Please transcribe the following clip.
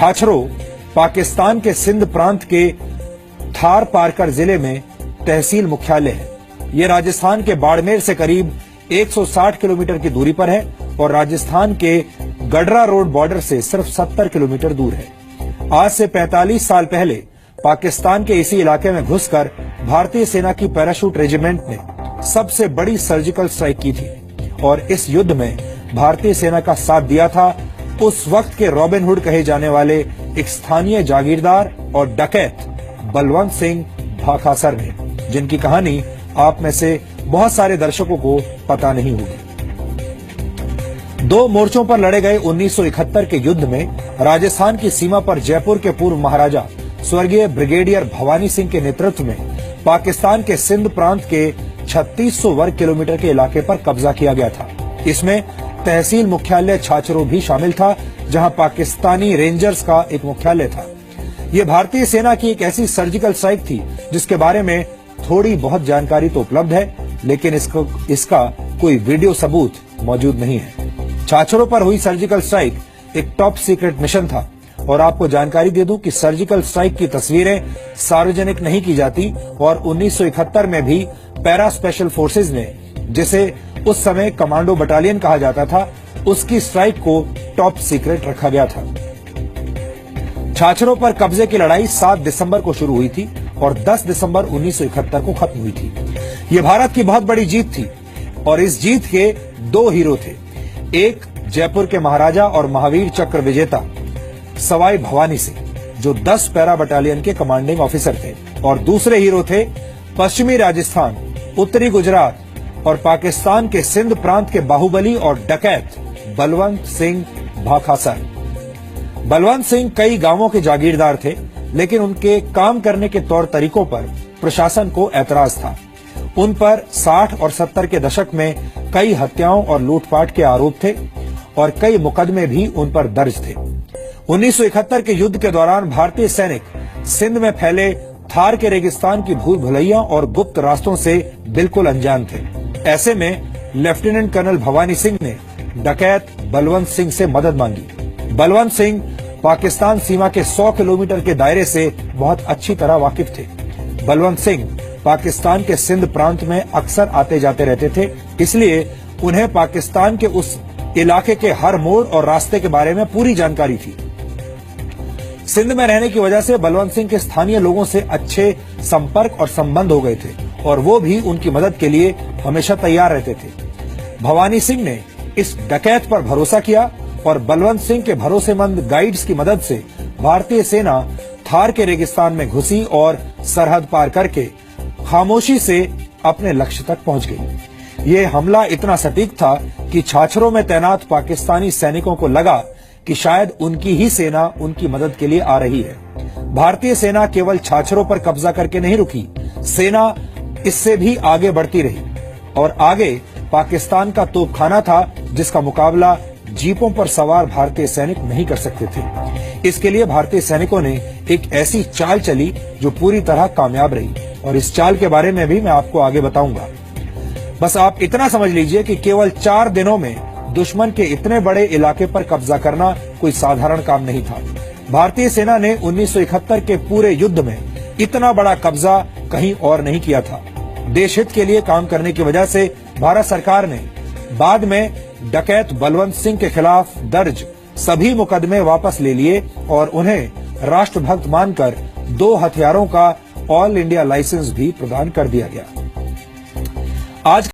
छाछरो पाकिस्तान के सिंध प्रांत के थार पारकर जिले में तहसील मुख्यालय है। ये राजस्थान के बाड़मेर से करीब 160 किलोमीटर की दूरी पर है और राजस्थान के गडरा रोड बॉर्डर से सिर्फ 70 किलोमीटर दूर है। आज से 45 साल पहले पाकिस्तान के इसी इलाके में घुसकर भारतीय सेना की पैराशूट रेजिमेंट ने सबसे बड़ी सर्जिकल स्ट्राइक की थी और इस युद्ध में भारतीय सेना का साथ दिया था उस वक्त के रॉबिन हुड कहे जाने वाले एक स्थानीय जागीरदार और डकैत बलवंत सिंह भाखासर ने, जिनकी कहानी आप में से बहुत सारे दर्शकों को पता नहीं होगी। दो मोर्चों पर लड़े गए 1971 के युद्ध में राजस्थान की सीमा पर जयपुर के पूर्व महाराजा स्वर्गीय ब्रिगेडियर भवानी सिंह के नेतृत्व में पाकिस्तान के सिंध प्रांत के 3600 वर्ग किलोमीटर के इलाके पर कब्जा किया गया था। इसमें तहसील मुख्यालय छाछरो भी शामिल था, जहां पाकिस्तानी रेंजर्स का एक मुख्यालय था। यह भारतीय सेना की एक ऐसी सर्जिकल स्ट्राइक थी जिसके बारे में थोड़ी बहुत जानकारी तो उपलब्ध है, लेकिन इसका कोई वीडियो सबूत मौजूद नहीं है। छाछरो पर हुई सर्जिकल स्ट्राइक एक टॉप सीक्रेट मिशन था और आपको जानकारी दे दूं कि सर्जिकल स्ट्राइक की तस्वीरें सार्वजनिक नहीं की जाती और 1971 में भी पैरा स्पेशल फोर्सेज ने, जिसे उस समय कमांडो बटालियन कहा जाता था, उसकी स्ट्राइक को टॉप सीक्रेट रखा गया था। छाछरो पर कब्जे की लड़ाई 7 दिसंबर को शुरू हुई थी और 10 दिसंबर 1971 को खत्म हुई थी। यह भारत की बहुत बड़ी जीत थी और इस जीत के दो हीरो थे। एक जयपुर के महाराजा और महावीर चक्र विजेता सवाई भवानी सिंह, जो 10 पैरा बटालियन के कमांडिंग ऑफिसर थे, और दूसरे हीरो थे पश्चिमी राजस्थान, उत्तरी गुजरात और पाकिस्तान के सिंध प्रांत के बाहुबली और डकैत बलवंत सिंह भाखासर। बलवंत सिंह कई गांवों के जागीरदार थे, लेकिन उनके काम करने के तौर तरीकों पर प्रशासन को ऐतराज था। उन पर 60 और 70 के दशक में कई हत्याओं और लूटपाट के आरोप थे और कई मुकदमे भी उन पर दर्ज थे। 1971 के युद्ध के दौरान भारतीय सैनिक सिंध में फैले थार के रेगिस्तान की भूल भुलैया और गुप्त रास्तों से बिल्कुल अनजान थे। ऐसे में लेफ्टिनेंट कर्नल भवानी सिंह ने डकैत बलवंत सिंह से मदद मांगी। बलवंत सिंह पाकिस्तान सीमा के 100 किलोमीटर के दायरे से बहुत अच्छी तरह वाकिफ थे। बलवंत सिंह पाकिस्तान के सिंध प्रांत में अक्सर आते जाते रहते थे, इसलिए उन्हें पाकिस्तान के उस इलाके के हर मोड़ और रास्ते के बारे में पूरी जानकारी थी। सिंध में रहने की वजह से बलवंत सिंह के स्थानीय लोगों से अच्छे संपर्क और संबंध हो गए थे और वो भी उनकी मदद के लिए हमेशा तैयार रहते थे। भवानी सिंह ने इस डकैत पर भरोसा किया और बलवंत सिंह के भरोसेमंद गाइड्स की मदद से भारतीय सेना थार के रेगिस्तान में घुसी और सरहद पार करके खामोशी से अपने लक्ष्य तक पहुंच गई। ये हमला इतना सटीक था कि छाछरो में तैनात पाकिस्तानी सैनिकों को लगा कि शायद उनकी ही सेना उनकी मदद के लिए आ रही है। भारतीय सेना केवल छाछरो पर कब्जा करके नहीं रुकी, सेना इससे भी आगे बढ़ती रही और आगे पाकिस्तान का तोपखाना था, जिसका मुकाबला जीपों पर सवार भारतीय सैनिक नहीं कर सकते थे। इसके लिए भारतीय सैनिकों ने एक ऐसी चाल चली जो पूरी तरह कामयाब रही और इस चाल के बारे में भी मैं आपको आगे बताऊंगा। बस आप इतना समझ लीजिए कि केवल 4 दिनों में दुश्मन के इतने बड़े इलाके पर कब्जा करना कोई साधारण काम नहीं था। भारतीय सेना ने 1971 के पूरे युद्ध में इतना बड़ा कब्जा कहीं और नहीं किया था। देश हित के लिए काम करने की वजह से भारत सरकार ने बाद में डकैत बलवंत सिंह के खिलाफ दर्ज सभी मुकदमे वापस ले लिए और उन्हें राष्ट्रभक्त मानकर 2 हथियारों का ऑल इंडिया लाइसेंस भी प्रदान कर दिया गया। आज